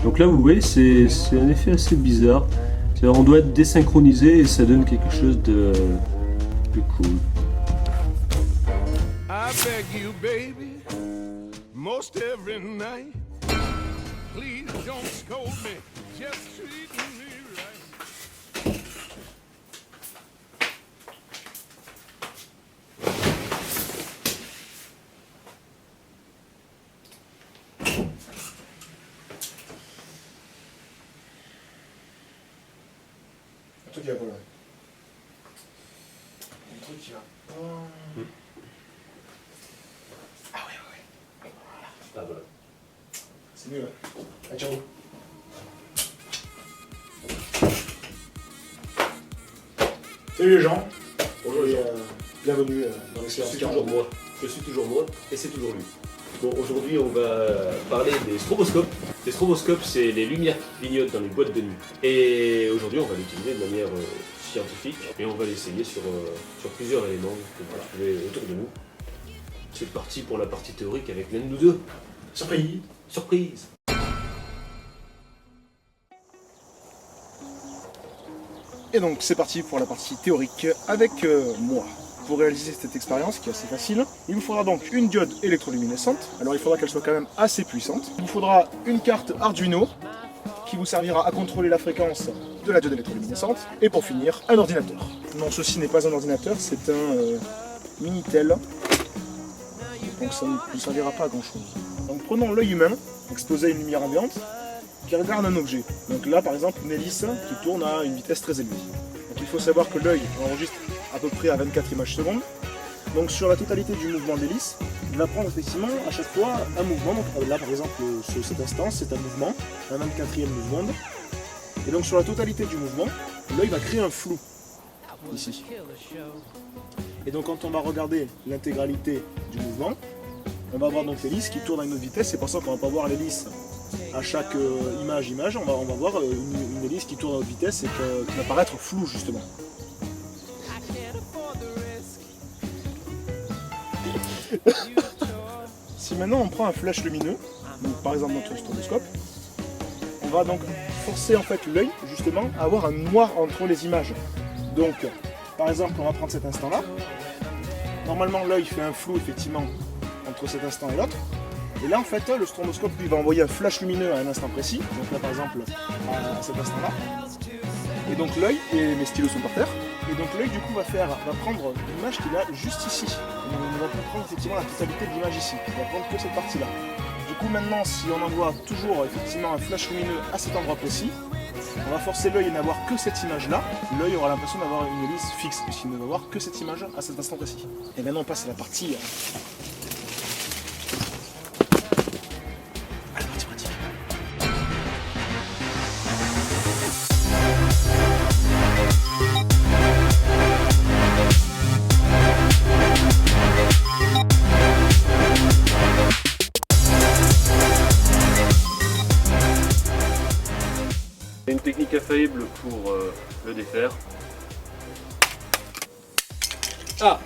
Donc là, vous voyez, c'est un effet assez bizarre. C'est-à-dire, on doit être désynchronisé et ça donne quelque chose de cool. I beg you, baby, most every night. Please don't scold me, just treat me right. Un truc qui va pas là. Un truc qui va pas. Ah ouais. Ah voilà. C'est mieux là. Ah, ciao. Salut les gens. Bonjour les gens. Bienvenue dans Je l'expérience suis 40. toujours moi. Je suis toujours moi et c'est toujours lui. Bon, aujourd'hui on va parler des stroboscopes. Les stroboscopes, c'est les lumières qui clignotent dans les boîtes de nuit. Et aujourd'hui on va l'utiliser de manière scientifique et on va l'essayer sur plusieurs éléments que vous trouvez autour de nous. C'est parti pour la partie théorique avec l'un de nous deux. Surprise. Surprise! Et donc c'est parti pour la partie théorique avec moi. Pour réaliser cette expérience qui est assez facile, il vous faudra donc une diode électroluminescente. Alors il faudra qu'elle soit quand même assez puissante. Il vous faudra une carte Arduino qui vous servira à contrôler la fréquence de la diode électroluminescente. Et pour finir, un ordinateur. Non, ceci n'est pas un ordinateur, c'est un Minitel. Donc ça ne vous servira pas à grand chose. Donc prenons l'œil humain, exposé à une lumière ambiante, qui regarde un objet. Donc là par exemple une hélice qui tourne à une vitesse très élevée. Donc il faut savoir que l'œil enregistre à peu près à 24 images secondes. Donc sur la totalité du mouvement d'hélice, il va prendre effectivement à chaque fois un mouvement. Donc là par exemple sur cet instant c'est un mouvement, un 24e mouvement. Et donc sur la totalité du mouvement, l'œil va créer un flou ici. Et donc quand on va regarder l'intégralité du mouvement, on va voir donc l'hélice qui tourne à une autre vitesse. C'est pour ça qu'on va pas voir l'hélice à chaque image, on va voir une hélice qui tourne à haute vitesse et qui va paraître floue justement. Si maintenant on prend un flash lumineux, donc par exemple notre stroboscope, on va donc forcer en fait l'œil justement à avoir un noir entre les images. Donc par exemple on va prendre cet instant là, normalement l'œil fait un flou effectivement entre cet instant et l'autre. Et là en fait le stroboscope lui va envoyer un flash lumineux à un instant précis, donc là par exemple à cet instant là. Et donc l'œil, et mes stylos sont par terre, et donc l'œil du coup va prendre l'image qu'il a juste ici. Et on va prendre effectivement la totalité de l'image ici, on va prendre que cette partie là. Du coup maintenant si on envoie toujours effectivement un flash lumineux à cet endroit précis, on va forcer l'œil à n'avoir que cette image là, l'œil aura l'impression d'avoir une hélice fixe, puisqu'il ne va voir que cette image à cet instant précis. Et maintenant on passe à la partie... Une technique infaillible pour le défaire. Ah!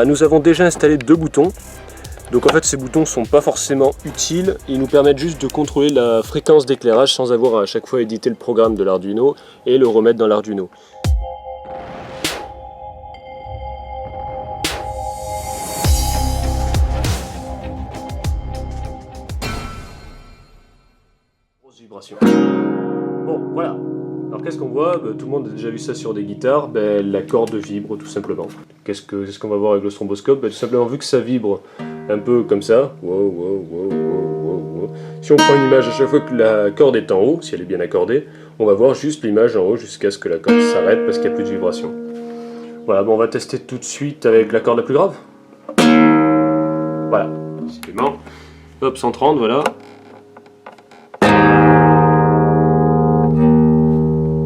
Nous avons déjà installé deux boutons. Donc en fait ces boutons sont pas forcément utiles, ils nous permettent juste de contrôler la fréquence d'éclairage sans avoir à chaque fois éditer le programme de l'Arduino et le remettre dans l'Arduino. Grosse vibration. Bon voilà. Alors qu'est-ce qu'on voit? Tout le monde a déjà vu ça sur des guitares, la corde vibre tout simplement. Qu'est-ce qu'on va voir avec le stroboscope? Tout simplement vu que ça vibre un peu comme ça, si on prend une image à chaque fois que la corde est en haut, si elle est bien accordée, on va voir juste l'image en haut jusqu'à ce que la corde s'arrête parce qu'il n'y a plus de vibration. Voilà, bon, on va tester tout de suite avec la corde la plus grave. Voilà, simplement. Hop, 130, voilà.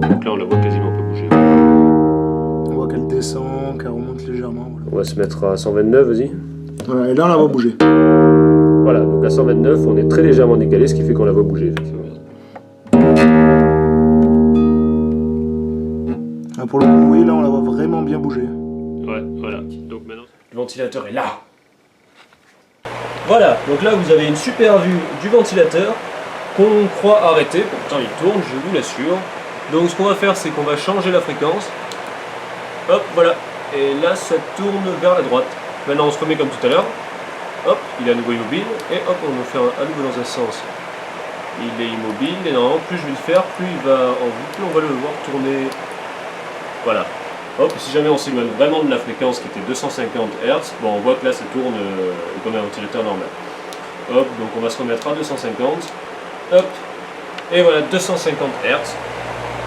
Donc là on la voit quasiment pas bouger. On voit qu'elle descend, qu'elle remonte légèrement. Voilà. On va se mettre à 129, vas-y. Voilà, et là on la voit bouger. Voilà, donc à 129 on est très légèrement décalé, ce qui fait qu'on la voit bouger effectivement. pour le coup, vous voyez là, on la voit vraiment bien bouger. Ouais, voilà. Donc maintenant, le ventilateur est là. Voilà, donc là vous avez une super vue du ventilateur qu'on croit arrêter. Pourtant il tourne, je vous l'assure. Donc ce qu'on va faire, c'est qu'on va changer la fréquence. Hop, voilà. Et là, ça tourne vers la droite. Maintenant, on se remet comme tout à l'heure. Hop, il est à nouveau immobile. Et hop, on va faire à nouveau dans un sens. Il est immobile. Et normalement, plus je vais le faire, plus il va en vue, plus on va le voir tourner. Voilà. Hop, si jamais on s'éloigne vraiment de la fréquence qui était 250 Hz, bon, on voit que là, ça tourne comme un ventilateur normal. Hop, donc on va se remettre à 250. Hop, et voilà, 250 Hz.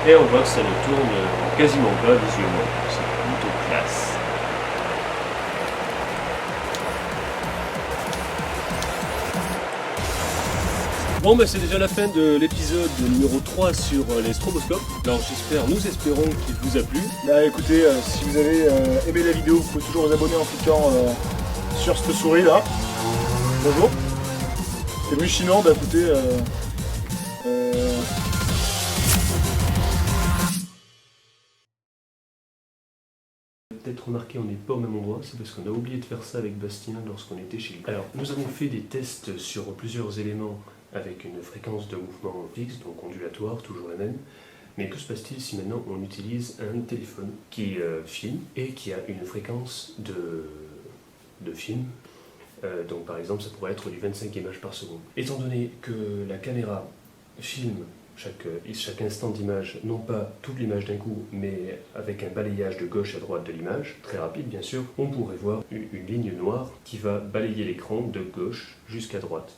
Et on voit que ça ne tourne quasiment pas visuellement. C'est plutôt classe. Bon, bah c'est déjà la fin de l'épisode numéro 3 sur les stroboscopes. Alors nous espérons qu'il vous a plu. Bah écoutez, si vous avez aimé la vidéo, vous pouvez toujours vous abonner en cliquant sur cette souris là. Bonjour. Et oui, sinon, bah écoutez, peut-être remarqué, on n'est pas au même endroit, c'est parce qu'on a oublié de faire ça avec Bastien lorsqu'on était chez lui. Alors, nous avons fait des tests sur plusieurs éléments avec une fréquence de mouvement fixe, donc ondulatoire, toujours la même. Mais que se passe-t-il si maintenant on utilise un téléphone qui filme et qui a une fréquence de film donc par exemple, ça pourrait être du 25 images par seconde. Étant donné que la caméra filme chaque instant d'image, non pas toute l'image d'un coup, mais avec un balayage de gauche à droite de l'image, très rapide bien sûr, on pourrait voir une ligne noire qui va balayer l'écran de gauche jusqu'à droite,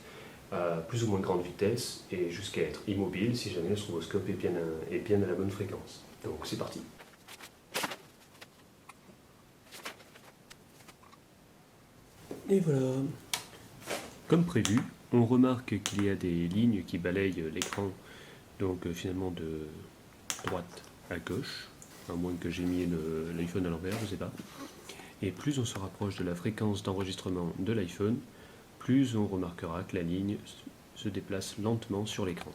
à plus ou moins grande vitesse, et jusqu'à être immobile si jamais le stroboscope est bien à la bonne fréquence. Donc c'est parti. Et voilà. Comme prévu, on remarque qu'il y a des lignes qui balayent l'écran, donc finalement de droite à gauche, à moins que j'ai mis l'iPhone à l'envers, je ne sais pas. Et plus on se rapproche de la fréquence d'enregistrement de l'iPhone, plus on remarquera que la ligne se déplace lentement sur l'écran.